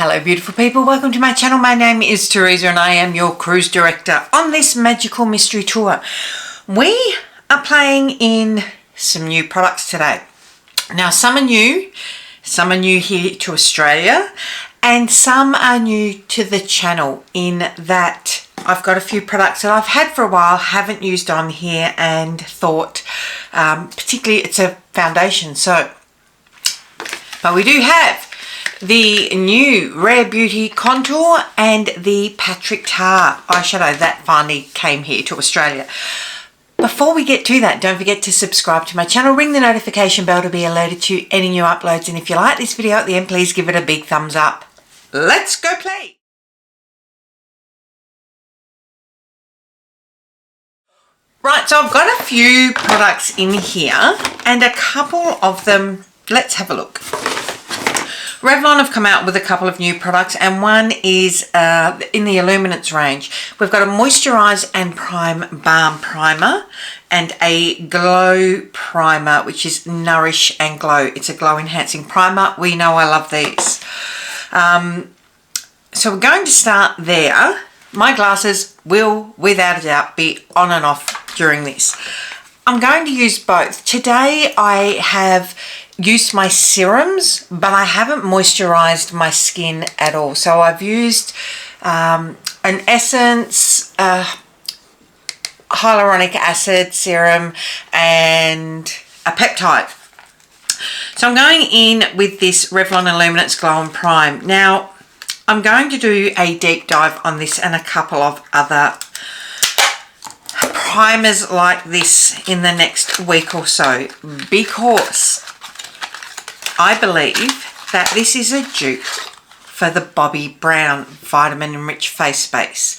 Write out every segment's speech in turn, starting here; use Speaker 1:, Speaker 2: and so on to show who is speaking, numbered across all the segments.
Speaker 1: Hello beautiful people, welcome to my channel. My name is Teresa and I am your cruise director on this magical mystery tour. We are playing in some new products today. Now some are new here to Australia and some are new to the channel in that I've got a few products that I've had for a while, haven't used on here and thought, particularly it's a foundation, but we do have the new Rare Beauty Contour and the Patrick Tar eyeshadow that finally came here to Australia. Before we get to that, don't forget to subscribe to my channel, ring the notification bell to be alerted to any new uploads, and if you like this video at the end, please give it a big thumbs up. Let's go play! Right, so I've got a few products in here and a couple of them, let's have a look. Revlon have come out with a couple of new products and one is in the Illuminance range. We've got a Moisturize and Prime Balm Primer and a Glow Primer, which is Nourish and Glow. It's a glow enhancing primer. We know I love these. So we're going to start there. My glasses will, without a doubt, be on and off during this. I'm going to use both. Today I have used my serums, but I haven't moisturized my skin at all. So I've used an essence, hyaluronic acid serum and a peptide. So I'm going in with this Revlon Illuminance Glow and Prime. Now I'm going to do a deep dive on this and a couple of other primers like this in the next week or so, because I believe that this is a dupe for the Bobbi Brown Vitamin Enriched Face Base.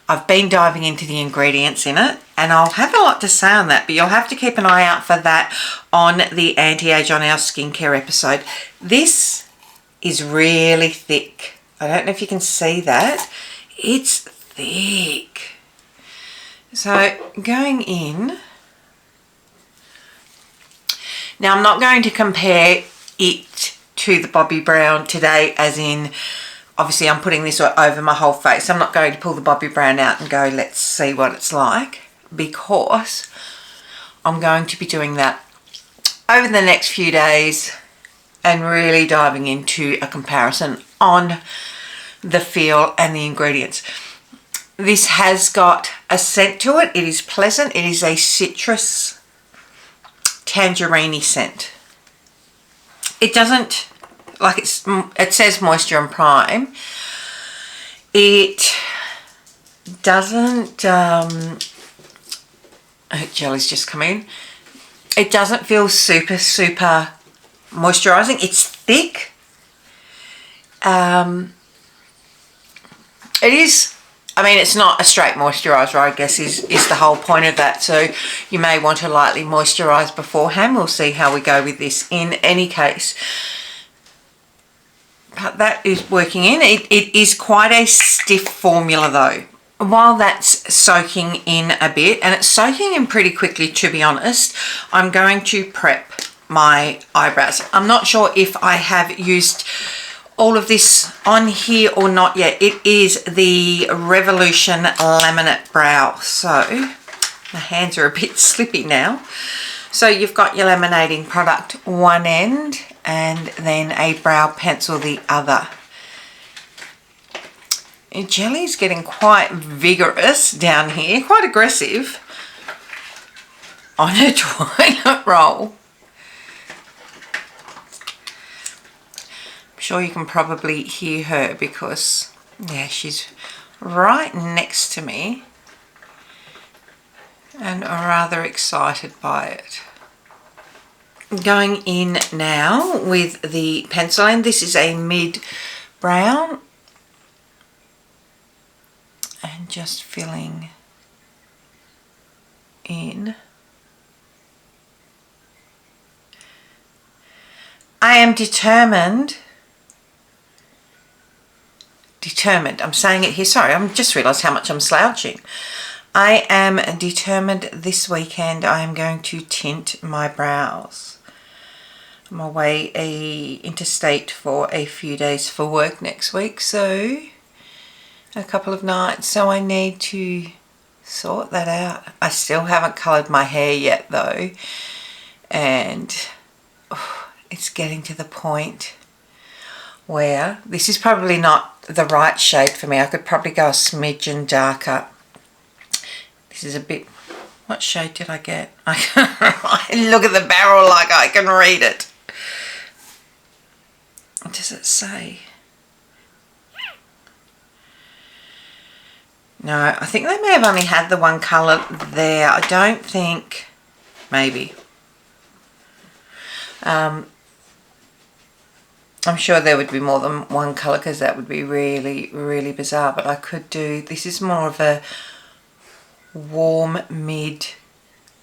Speaker 1: I've been diving into the ingredients in it and I'll have a lot to say on that, but you'll have to keep an eye out for that on the Anti-Age on Our Skincare episode. This is really thick. I don't know if you can see that. It's thick. So going in, now I'm not going to compare it to the Bobbi Brown today, as in obviously I'm putting this over my whole face. I'm not going to pull the Bobbi Brown out and go let's see what it's like, because I'm going to be doing that over the next few days and really diving into a comparison on the feel and the ingredients. This has got a scent to it. It is pleasant. It is a citrus tangerine scent. It doesn't, like it says moisture and prime. It doesn't, jelly's just come in. It doesn't feel super moisturizing. It's thick. It is, I mean, it's not a straight moisturiser, I guess is the whole point of that. So you may want to lightly moisturise beforehand. We'll see how we go with this in any case. But that is working in. It is quite a stiff formula though. While that's soaking in a bit, and it's soaking in pretty quickly to be honest, I'm going to prep my eyebrows. I'm not sure if I have used all of this on here or not yet. It is the Revolution Laminate Brow. So my hands are a bit slippy now. So you've got your laminating product one end and then a brow pencil the other. And jelly's getting quite vigorous down here, quite aggressive on a toilet roll. Sure you can probably hear her because yeah, she's right next to me and I'm rather excited by it. Going in now with the pencil, and this is a mid brown, and just filling in. I am determined, I'm saying it here, sorry, I'm just realised how much I'm slouching. I am determined this weekend I am going to tint my brows. I'm away interstate for a few days for work next week, so a couple of nights, so I need to sort that out. I still haven't coloured my hair yet though, and it's getting to the point where this is probably not the right shade for me. I could probably go a smidgen darker. This is a bit... What shade did I get? I look at the barrel like I can read it. What does it say? No, I think they may have only had the one colour there. I don't think... Maybe. I'm sure there would be more than one colour because that would be really, really bizarre. But I could do... This is more of a warm mid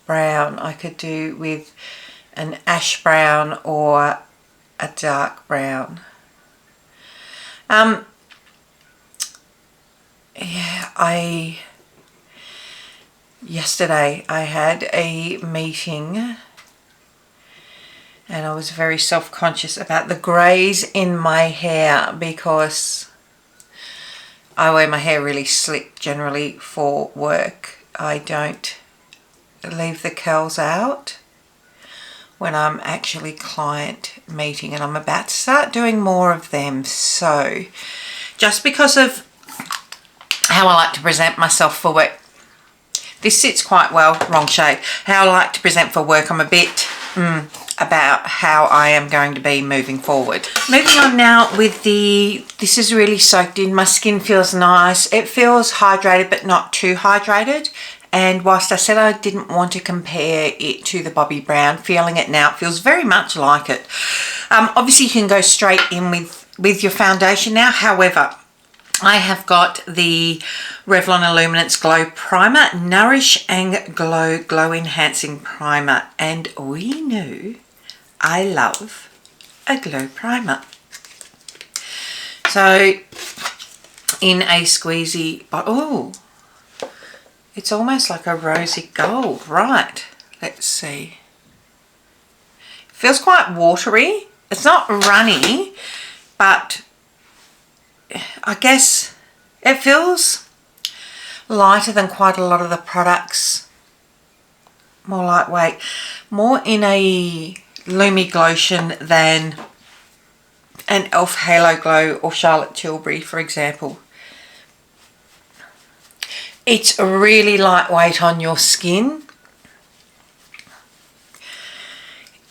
Speaker 1: brown. I could do with an ash brown or a dark brown. Yeah, yesterday I had a meeting and I was very self-conscious about the greys in my hair because I wear my hair really slick generally for work. I don't leave the curls out when I'm actually client meeting, and I'm about to start doing more of them. So just because of how I like to present myself for work, this sits quite well, wrong shade, how I like to present for work, I'm a bit about how I am going to be moving forward. Moving on now with this is really soaked in. My skin feels nice. It feels hydrated but not too hydrated. And whilst I said I didn't want to compare it to the Bobbi Brown, feeling it now, it feels very much like it. Obviously you can go straight in with your foundation now. However, I have got the Revlon Illuminance Glow Primer, Nourish and Glow Glow Enhancing Primer. And we know I love a glow primer. So in a squeezy bottle, oh, it's almost like a rosy gold. Right, let's see. It feels quite watery. It's not runny, but I guess it feels lighter than quite a lot of the products. More lightweight. More in a Lumi Glotion than an e.l.f. Halo Glow or Charlotte Tilbury, for example. It's really lightweight on your skin.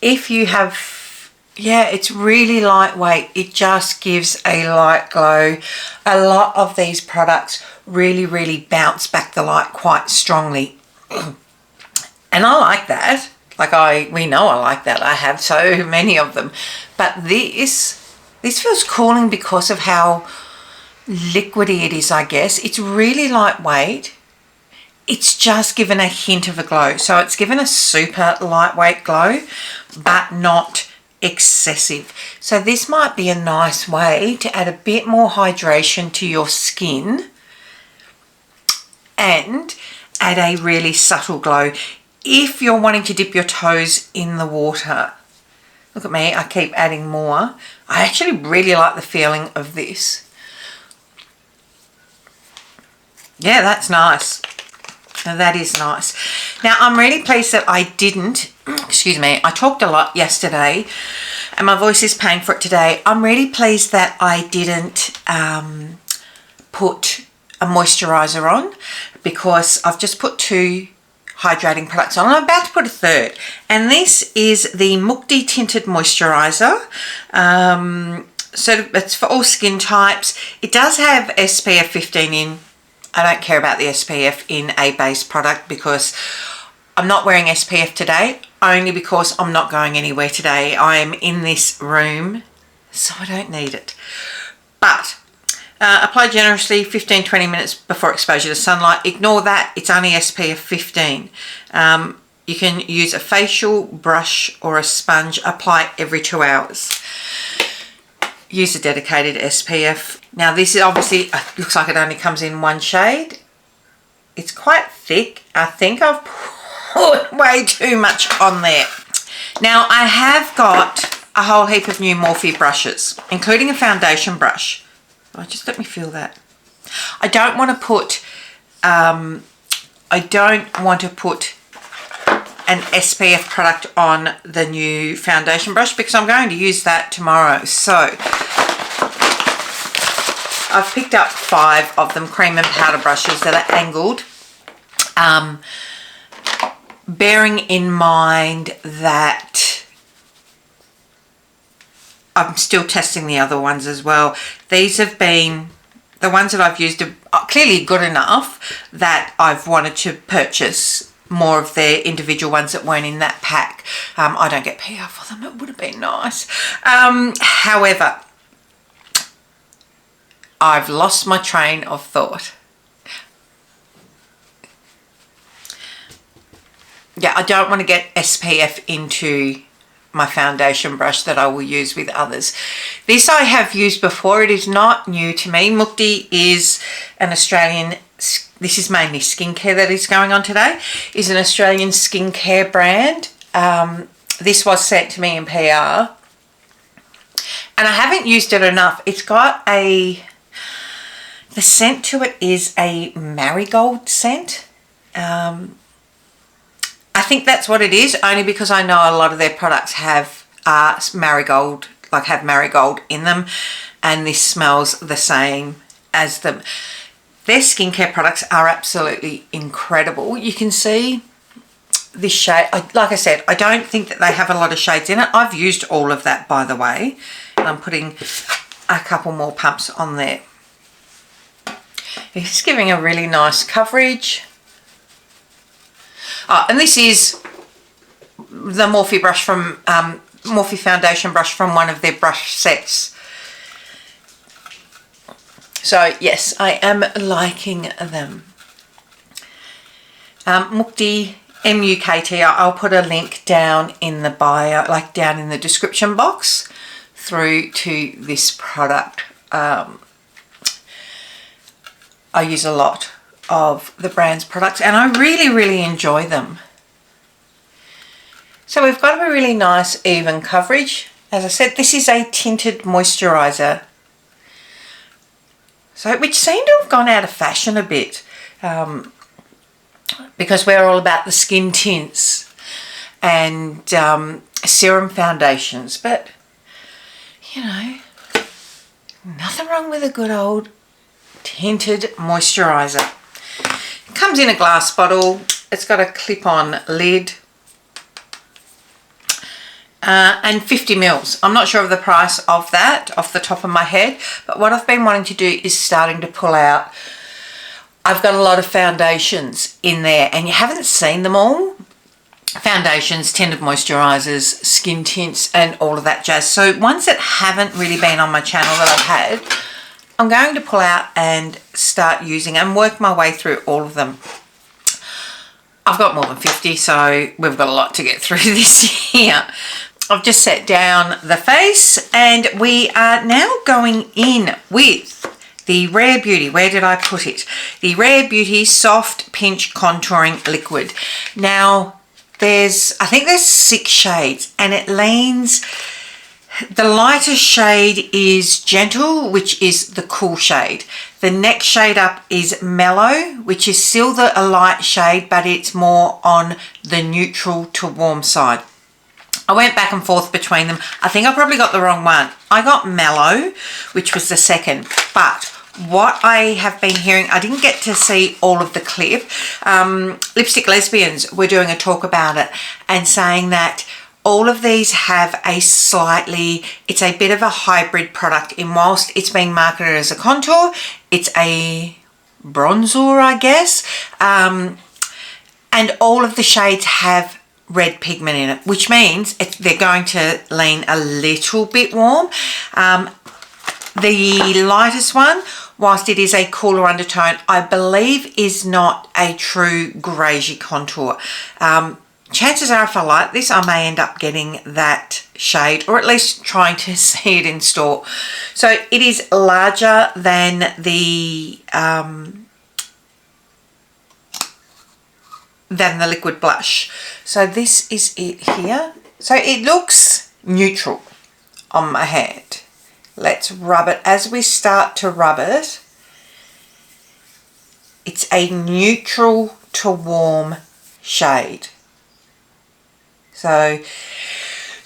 Speaker 1: If you have, yeah, it's really lightweight. It just gives a light glow. A lot of these products really, really bounce back the light quite strongly. And I like that. Like we know I like that. I have so many of them. But this feels cooling because of how liquidy it is, I guess. It's really lightweight. It's just given a hint of a glow. So it's given a super lightweight glow, but not excessive. So this might be a nice way to add a bit more hydration to your skin and add a really subtle glow. If you're wanting to dip your toes in the water, look at me, I keep adding more. I actually really like the feeling of this. Yeah, that's nice. Now that is nice. Now I'm really pleased that I didn't, excuse me, I talked a lot yesterday and my voice is paying for it today. I'm really pleased that I didn't put a moisturiser on because I've just put 2 hydrating products on. I'm about to put a third, and this is the Mukti Tinted Moisturiser. So it's for all skin types. It does have SPF 15 in. I don't care about the SPF in a base product because I'm not wearing SPF today, only because I'm not going anywhere today. I am in this room, so I don't need it. But apply generously 15-20 minutes before exposure to sunlight. Ignore that, it's only SPF 15. You can use a facial brush or a sponge. Apply every 2 hours. Use a dedicated SPF. Now this is obviously, looks like it only comes in 1 shade. It's quite thick. I think I've put way too much on there. Now I have got a whole heap of new Morphe brushes, including a foundation brush. Oh, just let me feel that. I don't want to put an SPF product on the new foundation brush because I'm going to use that tomorrow. So I've picked up 5 of them, cream and powder brushes that are angled. Bearing in mind that I'm still testing the other ones as well. These have been, the ones that I've used are clearly good enough that I've wanted to purchase more of their individual ones that weren't in that pack. I don't get PR for them, it would have been nice. However, I've lost my train of thought. Yeah, I don't want to get SPF into my foundation brush that I will use with others. This I have used before. It is not new to me. Mukti is an Australian, this is mainly skincare that is going on today, is an Australian skincare brand. This was sent to me in PR. And I haven't used it enough. It's got the scent to it is a marigold scent. I think that's what it is, only because I know a lot of their products have marigold, have marigold in them, and this smells the same as them. Their skincare products are absolutely incredible. You can see this shade. Like I said, I don't think that they have a lot of shades in it. I've used all of that, by the way, and I'm putting a couple more pumps on there. It's giving a really nice coverage. Oh, and this is the Morphe brush from Morphe foundation brush from one of their brush sets. So yes, I am liking them. Mukti, M-U-K-T. I'll put a link down in the bio, down in the description box, through to this product. I use a lot of the brand's products and I really enjoy them. So we've got a really nice even coverage. As I said, this is a tinted moisturiser, which seemed to have gone out of fashion a bit, because we're all about the skin tints and serum foundations, but you know, nothing wrong with a good old tinted moisturiser. It comes in a glass bottle. It's got a clip-on lid and 50 mils. I'm not sure of the price of that off the top of my head, but what I've been wanting to do is starting to pull out. I've got a lot of foundations in there and you haven't seen them all. Foundations, tinted moisturisers, skin tints and all of that jazz. So ones that haven't really been on my channel that I've had, I'm going to pull out and start using and work my way through all of them. I've got more than 50, so we've got a lot to get through this year. I've just set down the face and we are now going in with the Rare Beauty. Where did I put it? The Rare Beauty Soft Pinch Contouring Liquid. Now, I think there's 6 shades and it leans. The lighter shade is Gentle, which is the cool shade. The next shade up is Mellow, which is still a light shade, but it's more on the neutral to warm side. I went back and forth between them. I think I probably got the wrong one. I got Mellow, which was the second, but what I have been hearing, I didn't get to see all of the clip. Lipstick Lesbians were doing a talk about it and saying that all of these have it's a bit of a hybrid product in whilst it's being marketed as a contour, it's a bronzer, I guess. And all of the shades have red pigment in it, which means they're going to lean a little bit warm. The lightest one, whilst it is a cooler undertone, I believe is not a true greigey contour. Chances are if I like this, I may end up getting that shade, or at least trying to see it in store. So it is larger than the liquid blush. So this is it here. So it looks neutral. on my hand. Let's rub it. As we start to rub it, it's a neutral to warm shade. So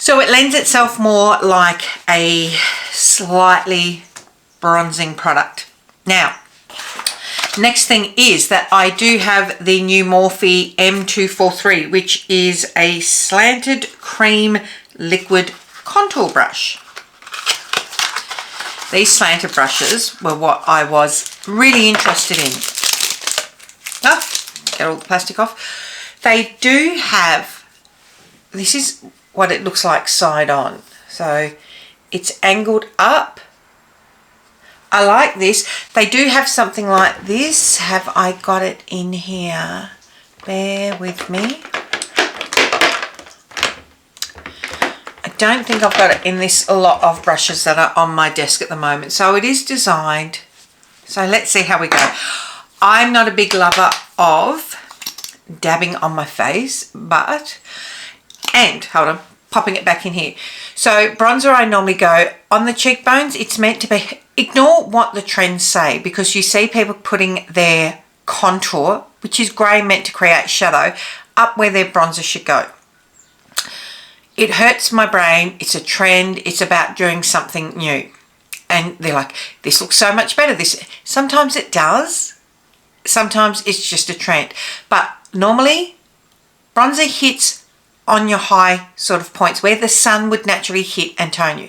Speaker 1: it lends itself more like a slightly bronzing product. Now, next thing is that I do have the new Morphe M243, which is a slanted cream liquid contour brush. These slanted brushes were what I was really interested in. Get all the plastic off. They do have, this is what it looks like side on. So it's angled up. I like this. They do have something like this. Have I got it in here? Bear with me. I don't think I've got it in this lot of brushes that are on my desk at the moment. So it is designed. So let's see how we go. I'm not a big lover of dabbing on my face, but, and hold on, popping it back in here. So bronzer, I normally go on the cheekbones. It's meant to be, ignore what the trends say, because you see people putting their contour, which is grey, meant to create shadow, up where their bronzer should go. It hurts my brain. It's a trend. It's about doing something new. And they're like, this looks so much better. This, sometimes it does. Sometimes it's just a trend. But normally, bronzer hits on your high sort of points where the sun would naturally hit and tone you.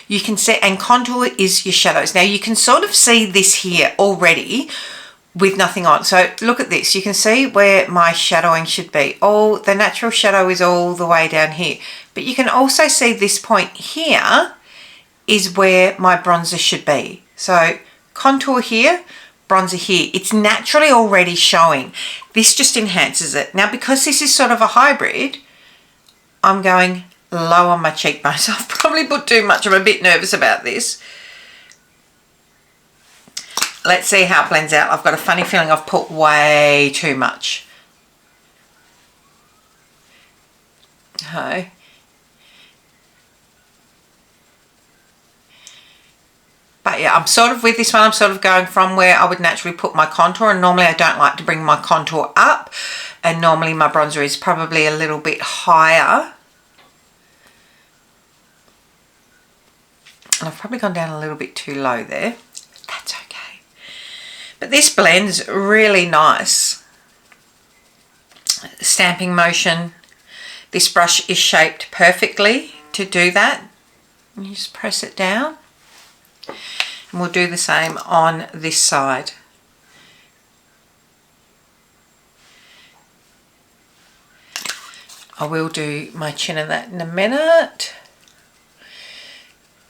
Speaker 1: You can see, and contour is your shadows. Now you can sort of see this here already with nothing on. So look at this. You can see where my shadowing should be. Oh, the natural shadow is all the way down here. But you can also see this point here is where my bronzer should be. So contour here, bronzer here. It's naturally already showing. This just enhances it. Now, because this is sort of a hybrid, I'm going low on my cheekbones. I've probably put too much. I'm a bit nervous about this. Let's see how it blends out. I've got a funny feeling I've put way too much. Okay. But yeah, I'm sort of with this one, I'm sort of going from where I would naturally put my contour, and normally I don't like to bring my contour up, and normally my bronzer is probably a little bit higher. And I've probably gone down a little bit too low there. That's okay. But this blends really nice. Stamping motion. This brush is shaped perfectly to do that. You just press it down. And we'll do the same on this side. I will do my chin and that in a minute.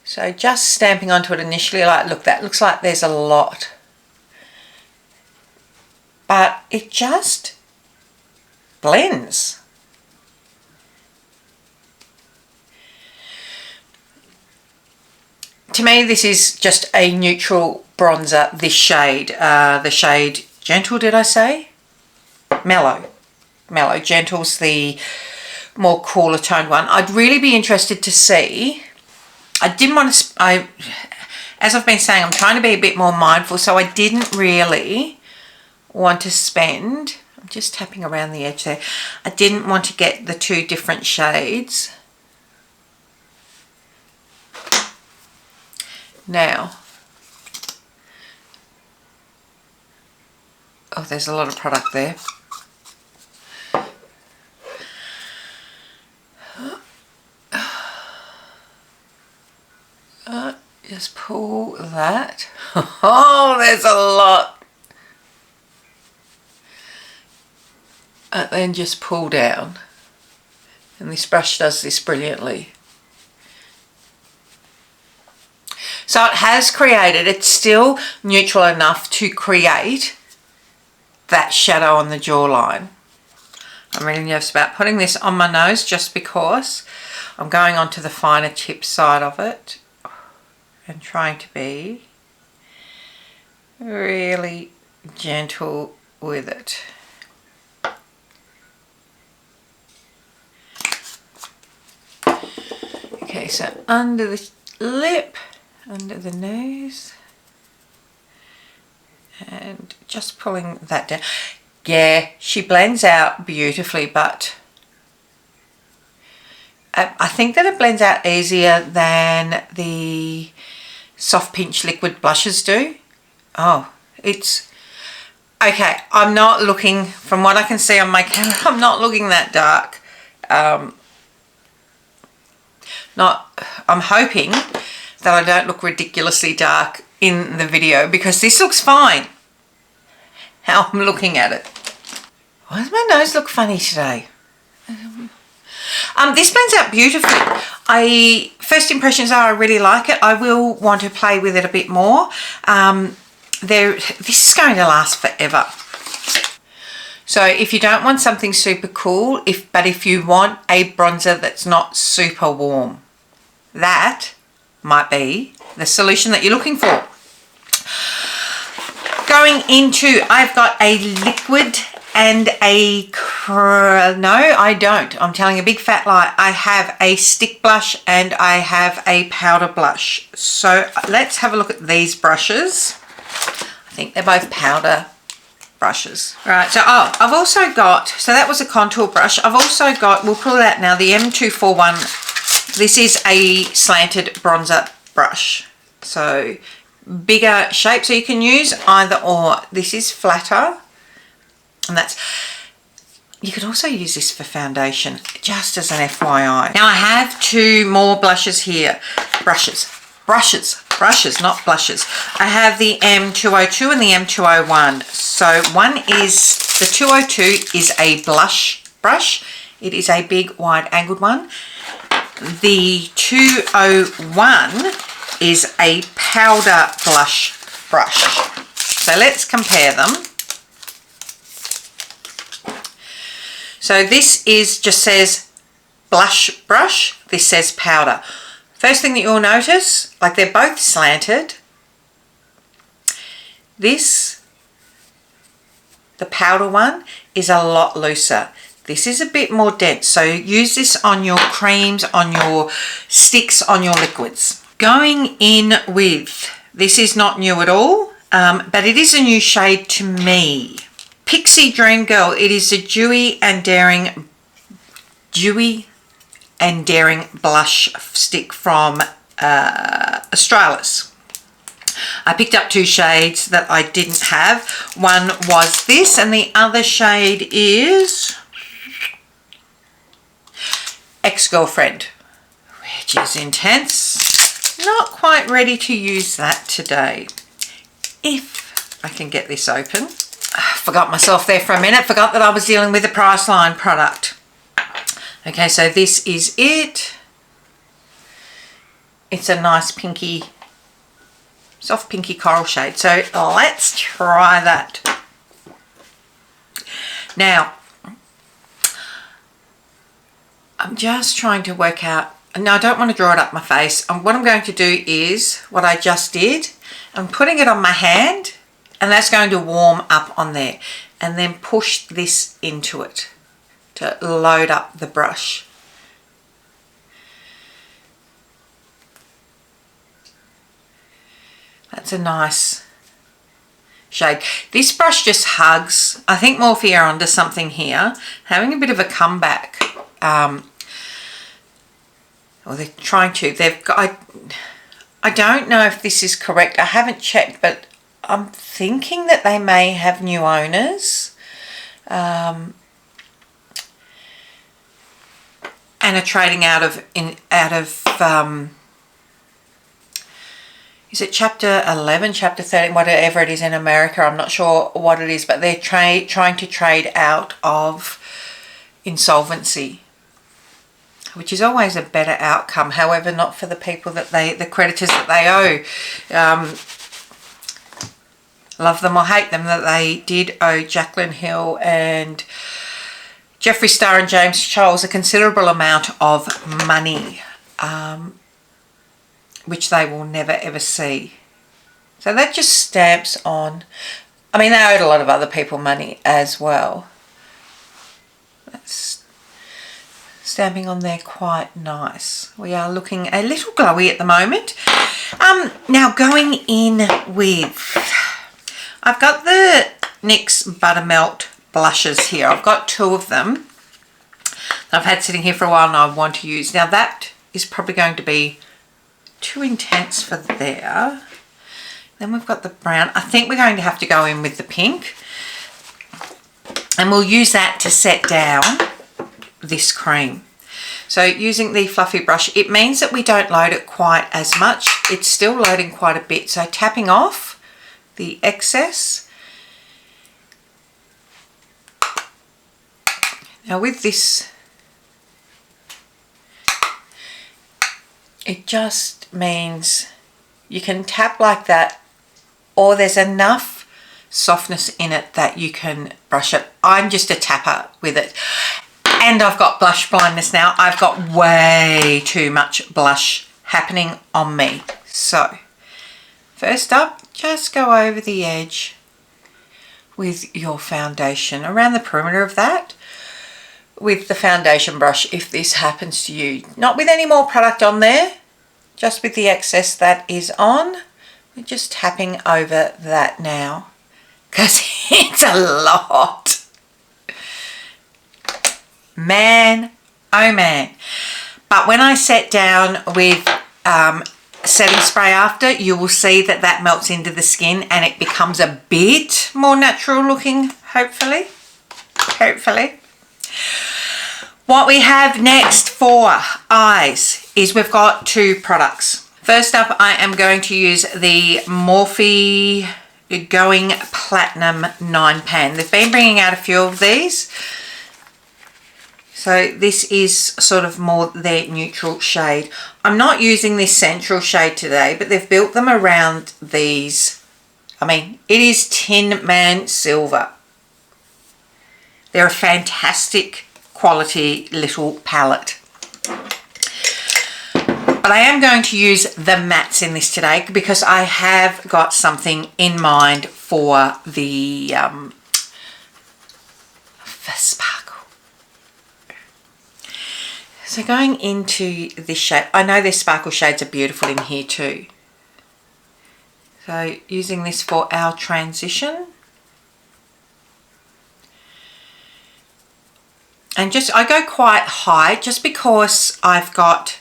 Speaker 1: So just stamping onto it initially, like, look, that looks like there's a lot. But it just blends. To me, this is just a neutral bronzer, this shade. The shade Gentle, did I say? Mellow. Mellow. Gentle's the more cooler toned one. I'd really be interested to see. I didn't want to, as I've been saying, I'm trying to be a bit more mindful, so I didn't really want to spend, I'm just tapping around the edge there, I didn't want to get the two different shades. Now, oh, there's a lot of product there. Just pull that. Oh, there's a lot. And then just pull down. And this brush does this brilliantly. So it has created, it's still neutral enough to create that shadow on the jawline. I'm really nervous about putting this on my nose just because I'm going on to the finer tip side of it and trying to be really gentle with it. Okay, so under the lip, under the nose, and just pulling that down. Yeah, she blends out beautifully, but I think that it blends out easier than the soft pinch liquid blushes do. Oh, it's okay. I'm not looking, from what I can see on my camera, I'm not looking that dark. I'm hoping that I don't look ridiculously dark in the video, because this looks fine how I'm looking at it. Why does my nose look funny today? This blends out beautifully. First impressions are I really like it. I will want to play with it a bit more. This is going to last forever. So if you don't want something super cool, but if you want a bronzer that's not super warm, that might be the solution that you're looking for. Going into, I've got a liquid and no, I don't. I'm telling a big fat lie. I have a stick blush and I have a powder blush. So let's have a look at these brushes. I think they're both powder brushes. Right, so I've also got, so that was a contour brush. I've also got, we'll pull it out now, the M241. This is a slanted bronzer brush. So bigger shape, so you can use either or. This is flatter, and you could also use this for foundation, just as an FYI. Now I have two more blushes here. Brushes, not blushes. I have the M202 and the M201. So one is, the 202 is a blush brush. It is a big wide angled one. The 201 is a powder blush brush. So let's compare them. So this just says blush brush, this says powder. First thing that you'll notice, like they're both slanted. This, the powder one, is a lot looser. This is a bit more dense, so use this on your creams, on your sticks, on your liquids. Going in with, this is not new at all, but it is a new shade to me. Pixie Dream Girl. It is a dewy and daring blush stick from Australis. I picked up two shades that I didn't have. One was this, and the other shade is Ex-Girlfriend, which is intense. Not quite ready to use that today. If I can get this open. Forgot myself there for a minute. Forgot that I was dealing with a Priceline product. Okay, so this is it. It's a nice pinky, soft pinky coral shade. So let's try that. Now, I'm just trying to work out. Now, I don't want to draw it up my face. And what I'm going to do is what I just did. I'm putting it on my hand, and that's going to warm up on there. And then push this into it to load up the brush. That's a nice shade. This brush just hugs. I think Morphe are onto something here. Having a bit of a comeback. Or they're trying to. They've got. I don't know if this is correct. I haven't checked, but I'm thinking that they may have new owners. And are trading out of is it chapter 11, chapter 13, whatever it is in America. I'm not sure what it is, but they're trying to trade out of insolvency, which is always a better outcome. However, not for the people that the creditors that they owe. Love them or hate them, that they did owe Jaclyn Hill and Jeffree Star and James Charles a considerable amount of money, which they will never ever see. So that just stamps on. I mean, they owed a lot of other people money as well. That's stamping on there quite nice. We are looking a little glowy at the moment. Now going in with, I've got the NYX Buttermelt blushes here. I've got 2 of them that I've had sitting here for a while and I want to use. Now that is probably going to be too intense for there. Then we've got the brown. I think we're going to have to go in with the pink. And we'll use that to set down this cream. So using the fluffy brush, it means that we don't load it quite as much. It's still loading quite a bit. So tapping off the excess. Now with this, it just means you can tap like that, or there's enough softness in it that you can brush it. I'm just a tapper with it. And I've got blush blindness now. I've got way too much blush happening on me. So, first up, just go over the edge with your foundation, around the perimeter of that, with the foundation brush if this happens to you. Not with any more product on there, just with the excess that is on. We're just tapping over that now, because it's a lot. Man, oh man. But when I set down with setting spray after, you will see that that melts into the skin and it becomes a bit more natural looking, hopefully. Hopefully. What we have next for eyes is we've got 2 products. First up, I am going to use the Morphe Going Platinum 9 pan. They've been bringing out a few of these. So this is sort of more their neutral shade. I'm not using this central shade today, but they've built them around these. I mean, it is Tin Man Silver. They're a fantastic quality little palette. But I am going to use the mattes in this today because I have got something in mind for the sparkle. So going into this shade, I know their sparkle shades are beautiful in here too. So using this for our transition. And just, I go quite high just because I've got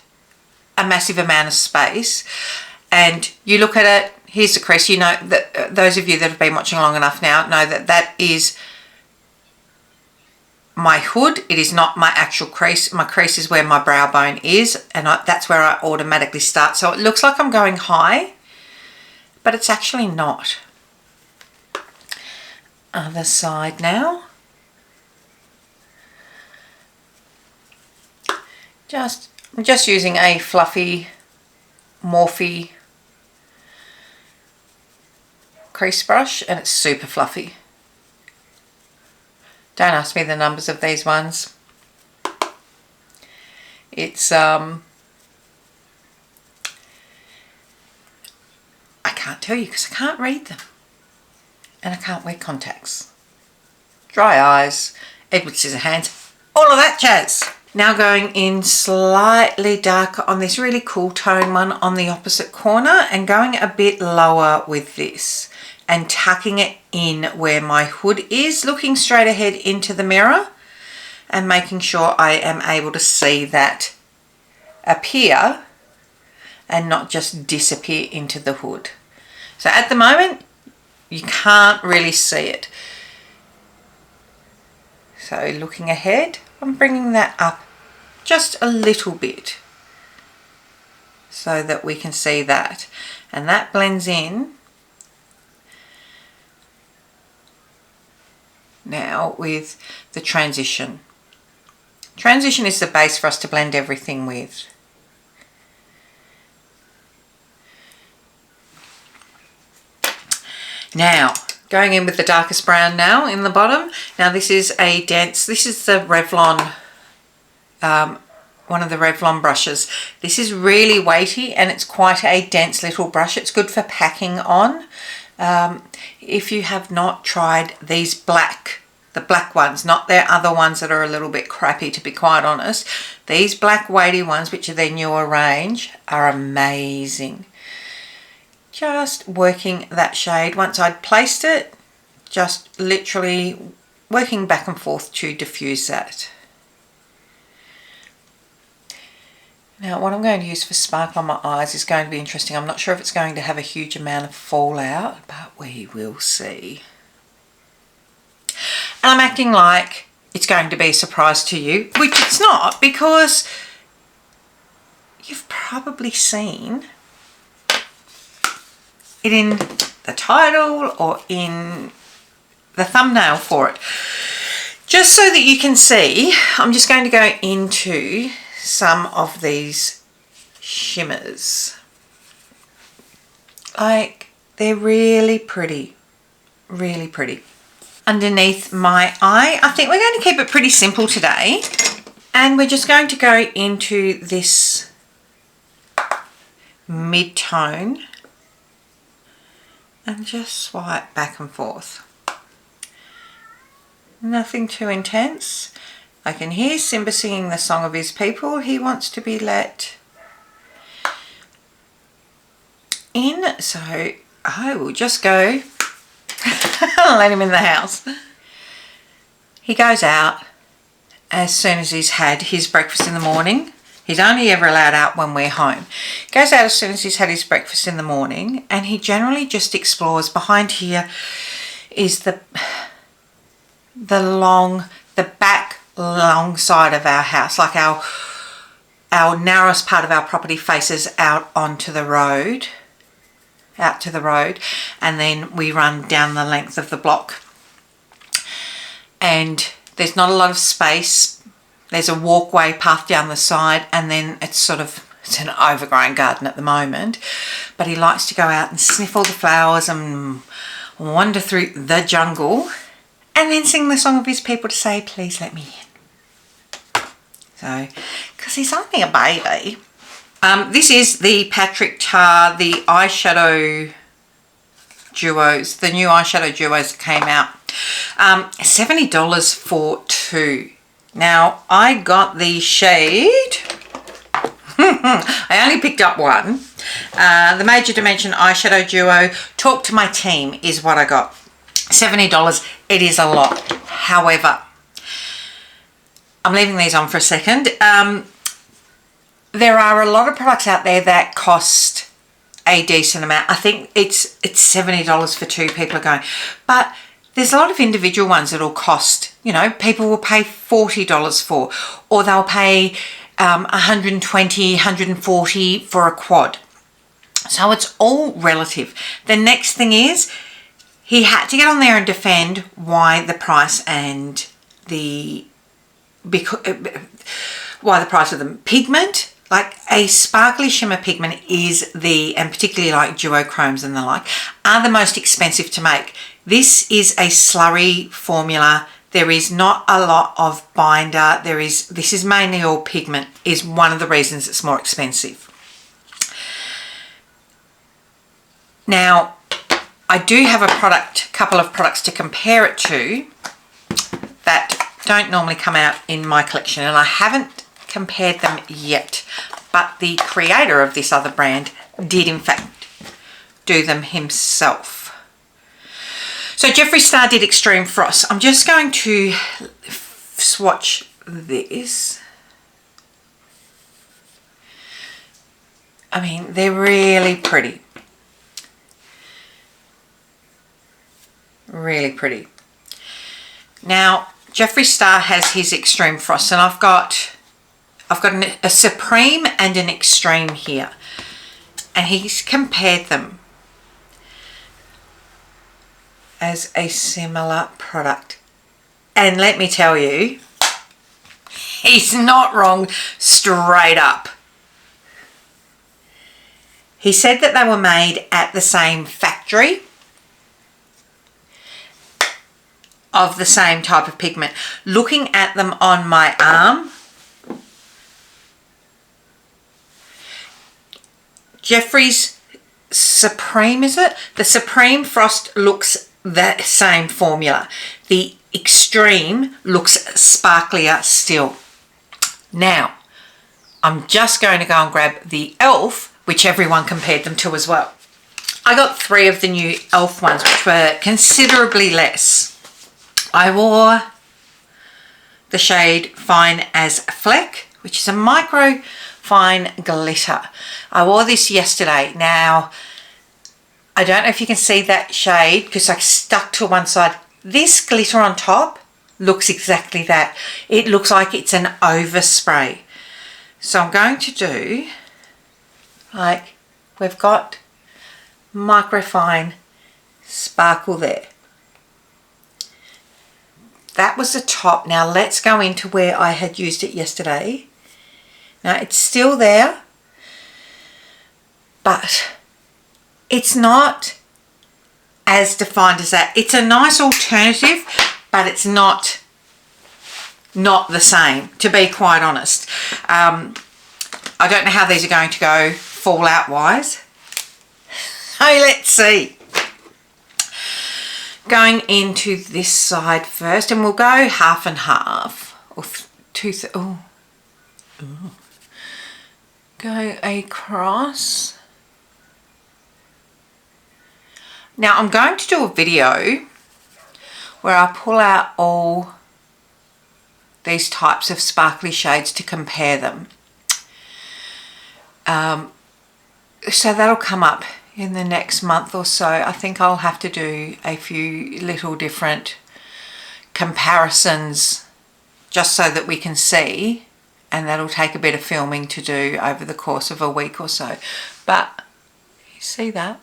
Speaker 1: a massive amount of space. And you look at it, here's the crease. You know, that those of you that have been watching long enough now know that that is my hood. It is not my actual crease. My crease is where my brow bone is, and that's where I automatically start. So it looks like I'm going high, but it's actually not. Other side now. I'm just using a fluffy Morphe crease brush, and it's super fluffy. Don't ask me the numbers of these ones. It's I can't tell you because I can't read them, and I can't wear contacts. Dry eyes, Edward Scissorhands, all of that jazz. Now going in slightly darker on this really cool tone one on the opposite corner, and going a bit lower with this and tucking it in where my hood is, looking straight ahead into the mirror and making sure I am able to see that appear and not just disappear into the hood. So at the moment you can't really see it. So looking ahead, I'm bringing that up just a little bit so that we can see that, and that blends in now with the transition. Transition is the base for us to blend everything with. Now going in with the darkest brown now in the bottom. Now this is a dense, this is the Revlon, one of the Revlon brushes. This is really weighty and it's quite a dense little brush. It's good for packing on. If you have not tried these black The black ones, not their other ones that are a little bit crappy, to be quite honest. These black weighty ones, which are their newer range, are amazing. Just working that shade. Once I'd placed it, just literally working back and forth to diffuse that. Now what I'm going to use for sparkle on my eyes is going to be interesting. I'm not sure if it's going to have a huge amount of fallout, but we will see. And I'm acting like it's going to be a surprise to you, which it's not, because you've probably seen it in the title or in the thumbnail for it. Just so that you can see, I'm just going to go into some of these shimmers. Like, they're really pretty, really pretty. Underneath my eye, I think we're going to keep it pretty simple today, and we're just going to go into this mid-tone and just swipe back and forth. Nothing too intense. I can hear Simba singing the song of his people. He wants to be let in, so I will just go let him in the house. He goes out as soon as he's had his breakfast in the morning. He's only ever allowed out when we're home. He goes out as soon as he's had his breakfast in the morning, and he generally just explores. Behind here is the back long side of our house, like our narrowest part of our property faces out onto the road. Out to the road, and then we run down the length of the block, and there's not a lot of space. There's a walkway path down the side, and then it's an overgrown garden at the moment, but he likes to go out and sniff all the flowers and wander through the jungle and then sing the song of his people to say, please let me in. So, because he's only a baby. This is the Patrick Tar, the eyeshadow duos, the new eyeshadow duos that came out. $70 for two. Now, I got the shade, I only picked up one. The Major Dimension eyeshadow duo, Talk to My Team is what I got. $70, it is a lot. However, I'm leaving these on for a second. There are a lot of products out there that cost a decent amount. I think it's $70 for two, people are going. But there's a lot of individual ones that'll cost, you know, people will pay $40 for, or they'll pay $120, $140 for a quad. So it's all relative. The next thing is, he had to get on there and defend why the price and why the price of the pigment. Like a sparkly shimmer pigment is and particularly like duochromes and the like, are the most expensive to make. This is a slurry formula. There is not a lot of binder. This is mainly all pigment, is one of the reasons it's more expensive. Now, I do have a couple of products to compare it to that don't normally come out in my collection, and I haven't compared them yet, but the creator of this other brand did in fact do them himself. So Jeffree Star did Extreme Frost. I'm just going to swatch this. I mean, they're really pretty. Really pretty. Now, Jeffree Star has his Extreme Frost, and I've got a Supreme and an Extreme here, and he's compared them as a similar product, and let me tell you, he's not wrong straight up. He said that they were made at the same factory of the same type of pigment. Looking at them on my arm, Jeffree's Supreme, is it? The Supreme Frost looks that same formula. The extreme looks sparklier still. Now, I'm just going to go and grab the e.l.f., which everyone compared them to as well. I got 3 of the new e.l.f. ones, which were considerably less. I wore the shade Fine as Fleck, which is a micro fine glitter. I wore this yesterday. Now, I don't know if you can see that shade because I stuck to one side. This glitter on top looks exactly that. It looks like it's an overspray. So I'm going to do, like, we've got microfine sparkle there. That was the top. Now let's go into where I had used it yesterday. Now it's still there, but it's not as defined as that. It's a nice alternative, but it's not the same, to be quite honest. I don't know how these are going to go fallout wise. So let's see. Going into this side first, and we'll go half and half, or go across. Now I'm going to do a video where I pull out all these types of sparkly shades to compare them. So that'll come up in the next month or so. I think I'll have to do a few little different comparisons just so that we can see, and that'll take a bit of filming to do over the course of a week or so. But you see that?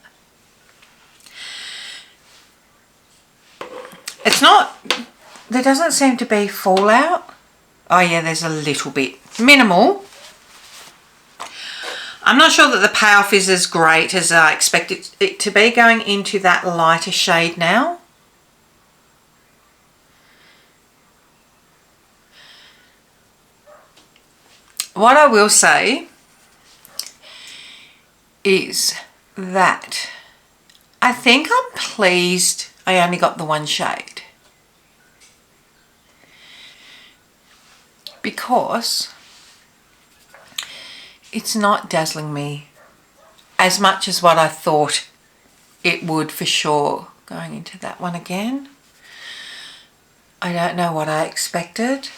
Speaker 1: It's not, there doesn't seem to be fallout. Oh yeah, there's a little bit. Minimal. I'm not sure that the payoff is as great as I expected it to be, going into that lighter shade now. What I will say is that I think I'm pleased I only got the one shade, because it's not dazzling me as much as what I thought it would for sure. Going into that one again. I don't know what I expected.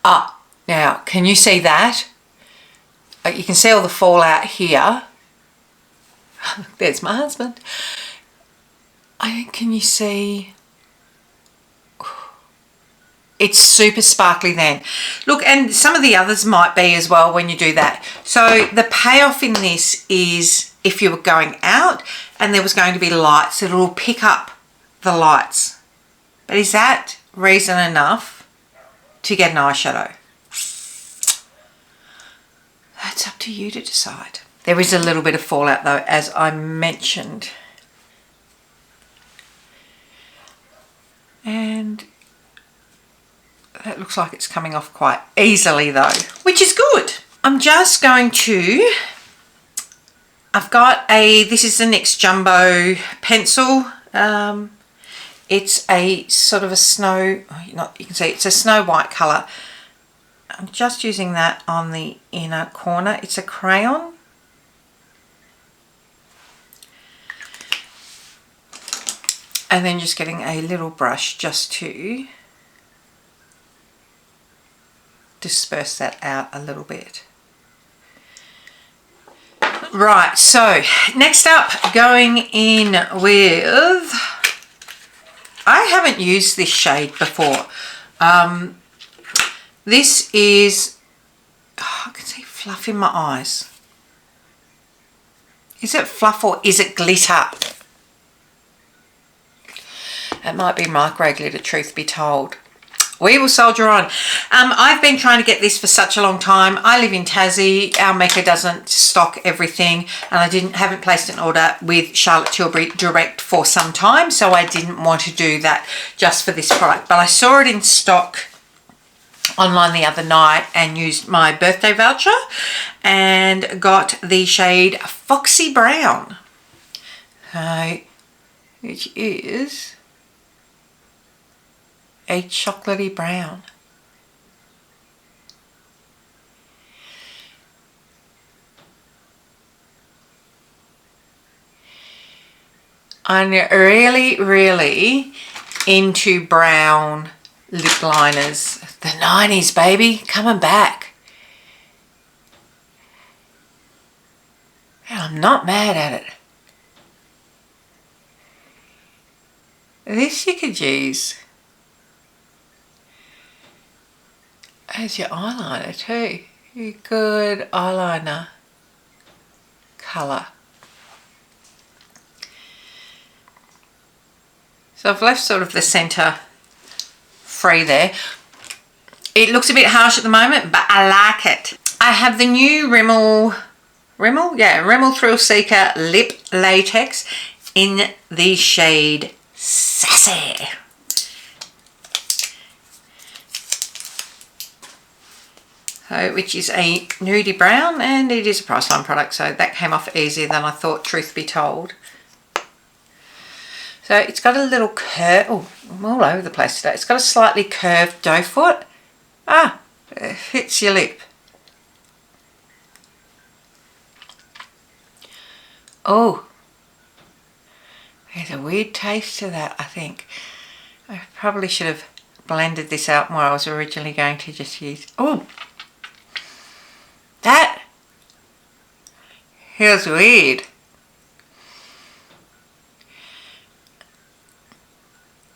Speaker 1: Ah, now, can you see that? You can see all the fallout here. There's my husband. Can you see? It's super sparkly then. Look, and some of the others might be as well when you do that. So the payoff in this is if you were going out and there was going to be lights, it will pick up the lights. But is that reason enough to get an eyeshadow? That's up to you to decide. There is a little bit of fallout though, as I mentioned. And that looks like it's coming off quite easily though, which is good. I'm just going to, I've got this is the NYX Jumbo pencil. It's a sort of a snow, you can see it's a snow white colour. I'm just using that on the inner corner. It's a crayon. And then just getting a little brush just to disperse that out a little bit. Right, so next up, going in with, I haven't used this shade before. This is, I can see fluff in my eyes. Is it fluff or is it glitter? It might be micro glitter, truth be told. We will soldier on. I've been trying to get this for such a long time. I live in Tassie. Our Mecca doesn't stock everything, and I haven't placed an order with Charlotte Tilbury direct for some time, so I didn't want to do that just for this product. But I saw it in stock online the other night and used my birthday voucher and got the shade Foxy Brown. So which is a chocolatey brown. I'm really into brown lip liners. The 90s, baby, coming back. And I'm not mad at it. This you could use as your eyeliner too. Good eyeliner colour. So I've left sort of the centre free there. It looks a bit harsh at the moment, but I like it. I have the new Rimmel Thrill Seeker Lip Latex in the shade Sassy. So, which is a nudie brown, and it is a Priceline product, so that came off easier than I thought, truth be told. So it's got a little curve. Oh, I'm all over the place today. It's got a slightly curved doe foot. Ah, it fits your lip. Oh, there's a weird taste to that, I think. I probably should have blended this out more. I was originally going to just use... Oh, that feels weird.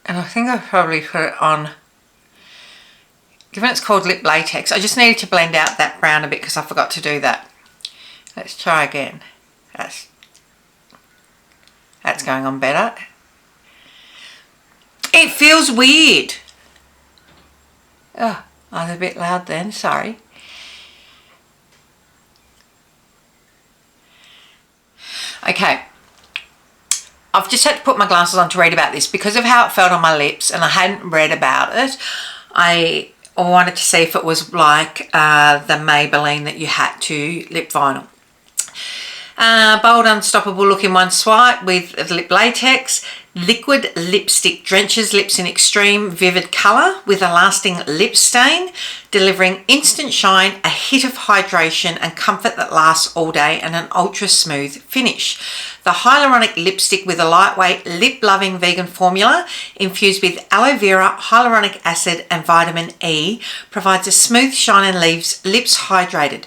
Speaker 1: And I think I've probably put it on, given it's called lip latex, I just needed to blend out that brown a bit because I forgot to do that. Let's try again. That's going on better. It feels weird. Oh, I was a bit loud then, sorry. Okay. I've just had to put my glasses on to read about this because of how it felt on my lips, and I hadn't read about it. I wanted to see if it was like the Maybelline that you had to lip vinyl. Bold, unstoppable look in one swipe with lip latex. Liquid lipstick drenches lips in extreme vivid colour with a lasting lip stain, delivering instant shine, a hit of hydration and comfort that lasts all day, and an ultra smooth finish. The hyaluronic lipstick with a lightweight lip-loving vegan formula infused with aloe vera, hyaluronic acid and vitamin E provides a smooth shine and leaves lips hydrated.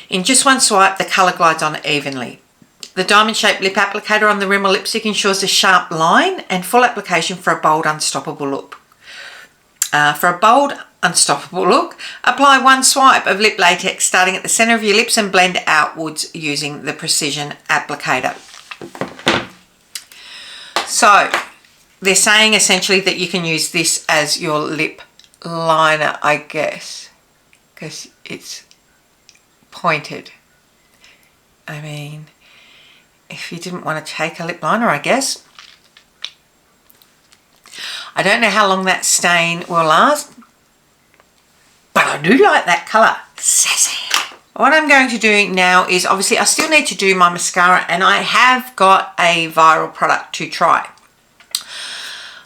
Speaker 1: In just one swipe, the colour glides on evenly. The diamond-shaped lip applicator on the Rimmel lipstick ensures a sharp line and full application for a bold, unstoppable look. For a bold, unstoppable look, apply one swipe of lip latex starting at the centre of your lips and blend outwards using the precision applicator. So, they're saying essentially that you can use this as your lip liner, I guess, because it's pointed. I mean, if you didn't want to take a lip liner, I guess. I don't know how long that stain will last, but I do like that colour. Sassy. What I'm going to do now is, obviously I still need to do my mascara, and I have got a viral product to try.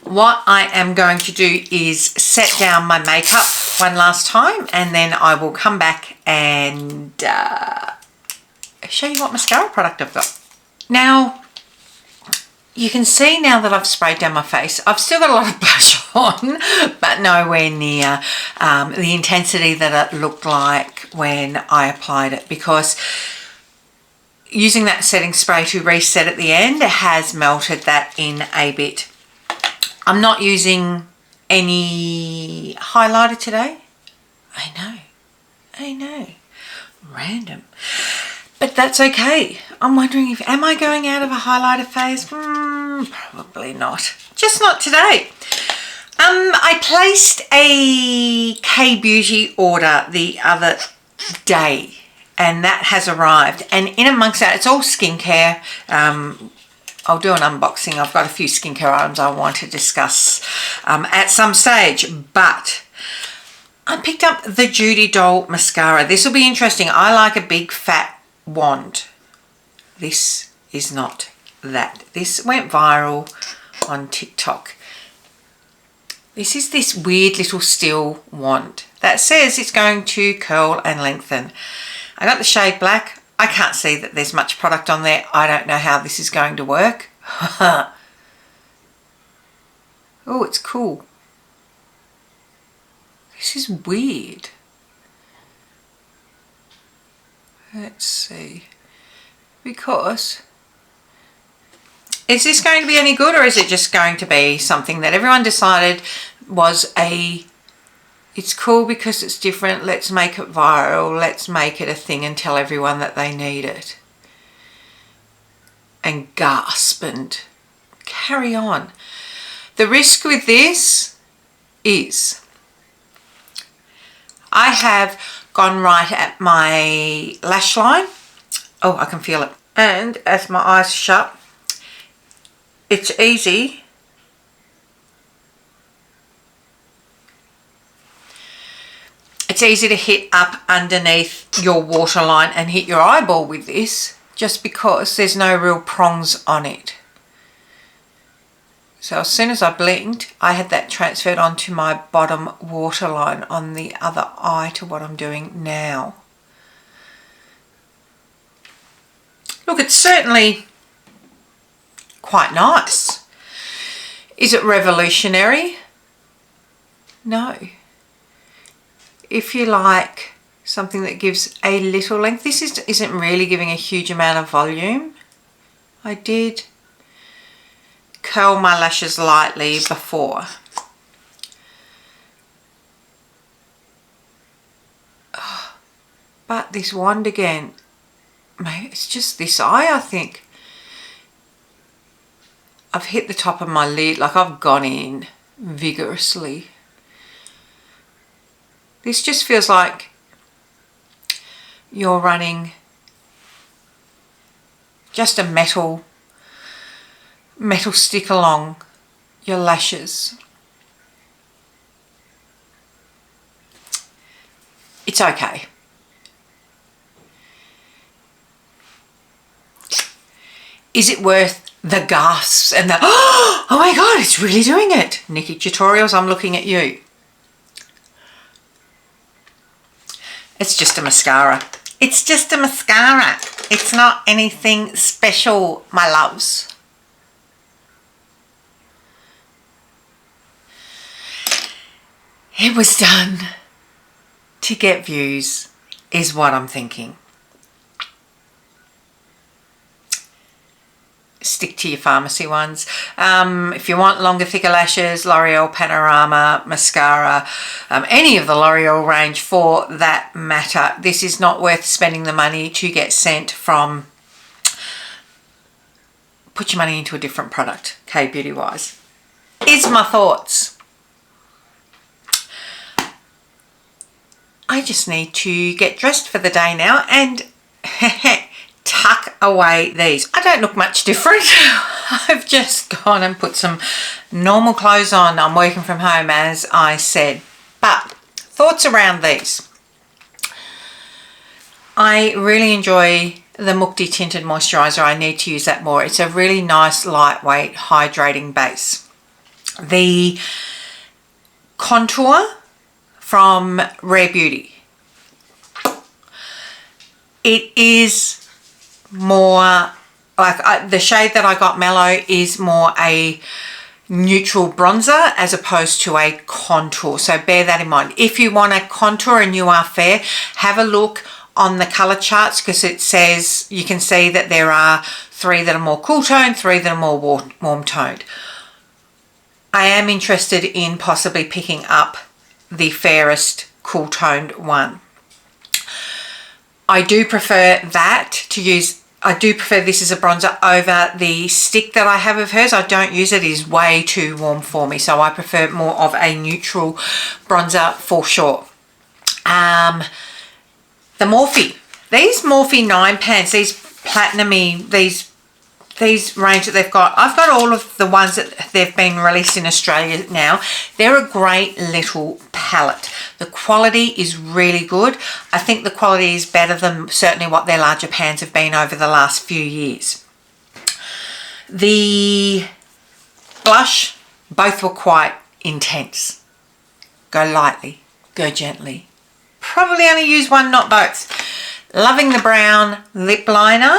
Speaker 1: What I am going to do is set down my makeup one last time, and then I will come back and show you what mascara product I've got. Now, you can see now that I've sprayed down my face, I've still got a lot of blush on, but nowhere near the intensity that it looked like when I applied it, because using that setting spray to reset at the end has melted that in a bit. I'm not using any highlighter today. I know, random. But that's okay. I'm wondering if, am I going out of a highlighter phase? Probably not. Just not today. I placed a K-Beauty order the other day, and that has arrived. And in amongst that, it's all skincare. I'll do an unboxing. I've got a few skincare items I want to discuss at some stage. But I picked up the Judy Doll mascara. This will be interesting. I like a big fat wand. This is not that. This went viral on TikTok. This is this weird little steel wand that says it's going to curl and lengthen. I got the shade black. I can't see that there's much product on there. I don't know how this is going to work. Oh, it's cool. This is weird. Let's see. Because is this going to be any good, or is it just going to be something that everyone decided was it's cool because it's different, let's make it viral, let's make it a thing and tell everyone that they need it. And gasp and carry on. The risk with this is I have gone right at my lash line. Oh, I can feel it. And as my eyes shut, it's easy to hit up underneath your waterline and hit your eyeball with this, just because there's no real prongs on it. So as soon as I blinked, I had that transferred onto my bottom waterline on the other eye to what I'm doing now. Look, it's certainly quite nice. Is it revolutionary? No. If you like something that gives a little length, this isn't really giving a huge amount of volume. I did curl my lashes lightly before. Oh, but this wand again, maybe it's just this eye, I think. I've hit the top of my lid, like I've gone in vigorously. This just feels like you're running just a metal stick along your lashes. It's okay. Is it worth the gasps and the, oh my God, it's really doing it? Nikki Tutorials, I'm looking at you. It's just a mascara. It's just a mascara. It's not anything special, my loves. It was done to get views, is what I'm thinking. Stick to your pharmacy ones. If you want longer, thicker lashes, L'Oreal Panorama mascara, any of the L'Oreal range for that matter, this is not worth spending the money to get sent from. Put your money into a different product, okay, beauty wise. Is my thoughts. I just need to get dressed for the day now and tuck away these. I don't look much different. I've just gone and put some normal clothes on. I'm working from home, as I said. But thoughts around these. I really enjoy the Mukti Tinted Moisturiser. I need to use that more. It's a really nice, lightweight, hydrating base. The contour from Rare Beauty. It is more like the shade that I got, Mellow, is more a neutral bronzer as opposed to a contour. So bear that in mind. If you want a contour and you are fair, have a look on the color charts, because it says, you can see that there are 3 that are more cool toned, 3 that are more warm toned. I am interested in possibly picking up the fairest cool toned one. I do prefer this as a bronzer over the stick that I have of hers. I don't use it. It is way too warm for me, so I prefer more of a neutral bronzer for sure. The Morphe. These Morphe 9 pans, these platinum-y, these range that they've got. I've got all of the ones that they've been released in Australia now. They're a great little palette. The quality is really good. I think the quality is better than certainly what their larger pans have been over the last few years. The blush, both were quite intense. Go lightly, go gently. Probably only use one, not both. Loving the brown lip liner.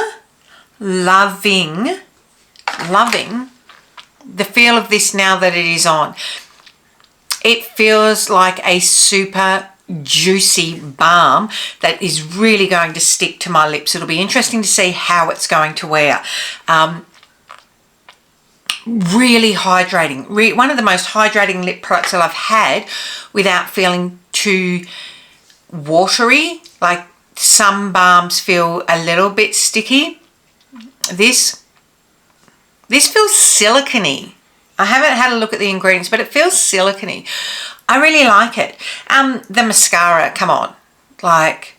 Speaker 1: Loving the feel of this now that it is on. It feels like a super juicy balm that is really going to stick to my lips. It'll be interesting to see how it's going to wear. Really hydrating. One of the most hydrating lip products that I've had without feeling too watery. Like some balms feel a little bit sticky. This feels silicone-y. I haven't had a look at the ingredients, but it feels silicone-y. I really like it. The mascara, come on. Like,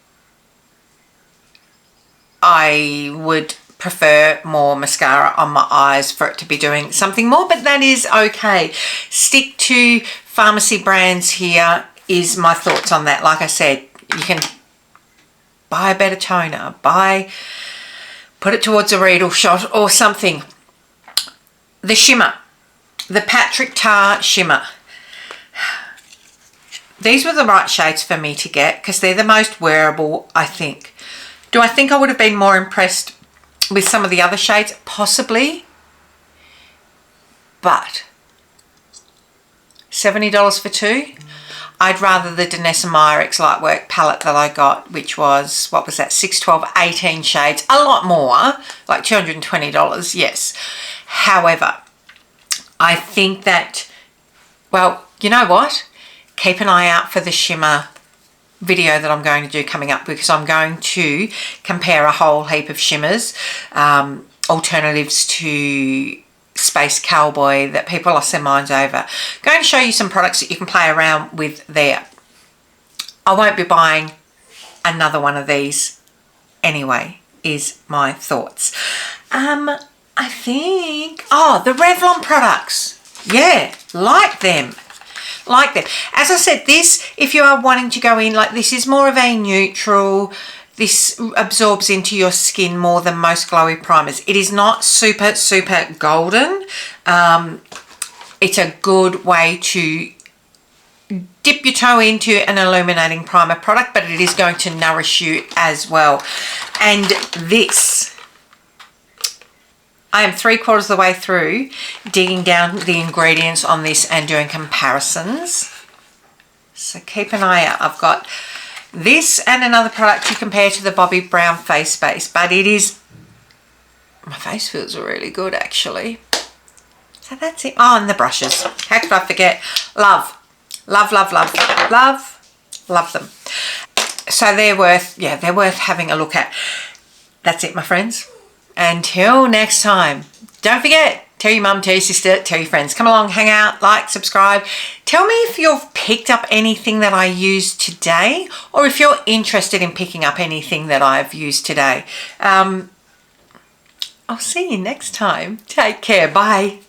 Speaker 1: I would prefer more mascara on my eyes for it to be doing something more, but that is okay. Stick to pharmacy brands here is my thoughts on that. Like I said, you can buy a better toner, put it towards a Riedel shot or something. The shimmer, the Patrick Tar shimmer. These were the right shades for me to get because they're the most wearable, I think. Do I think I would have been more impressed with some of the other shades? Possibly. But $70 for two? I'd rather the Danessa Myricks Lightwork palette that I got, which was, what was that, 6, 12, 18 shades. A lot more, like $220, yes. However, I think that, well, you know what? Keep an eye out for the shimmer video that I'm going to do coming up, because I'm going to compare a whole heap of shimmers, alternatives to Space Cowboy that people lost their minds over. Going to show you some products that you can play around with there. I won't be buying another one of these anyway, is my thoughts. I think, oh, the Revlon products. Yeah, like them. Like them. As I said, this, if you are wanting to go in, like this is more of a neutral. This absorbs into your skin more than most glowy primers. It is not super, super golden. It's a good way to dip your toe into an illuminating primer product, but it is going to nourish you as well. And this, I am 3/4 of the way through digging down the ingredients on this and doing comparisons. So keep an eye out. I've got this and another product to compare to the Bobbi Brown face base, but it is, my face feels really good actually. So that's it. Oh, and the brushes. How could I forget? Love, love, love, love, love, love them. So they're worth, yeah, they're worth having a look at. That's it, my friends. Until next time, don't forget, tell your mum, tell your sister, tell your friends. Come along, hang out, like, subscribe. Tell me if you've picked up anything that I used today, or if you're interested in picking up anything that I've used today. I'll see you next time. Take care. Bye.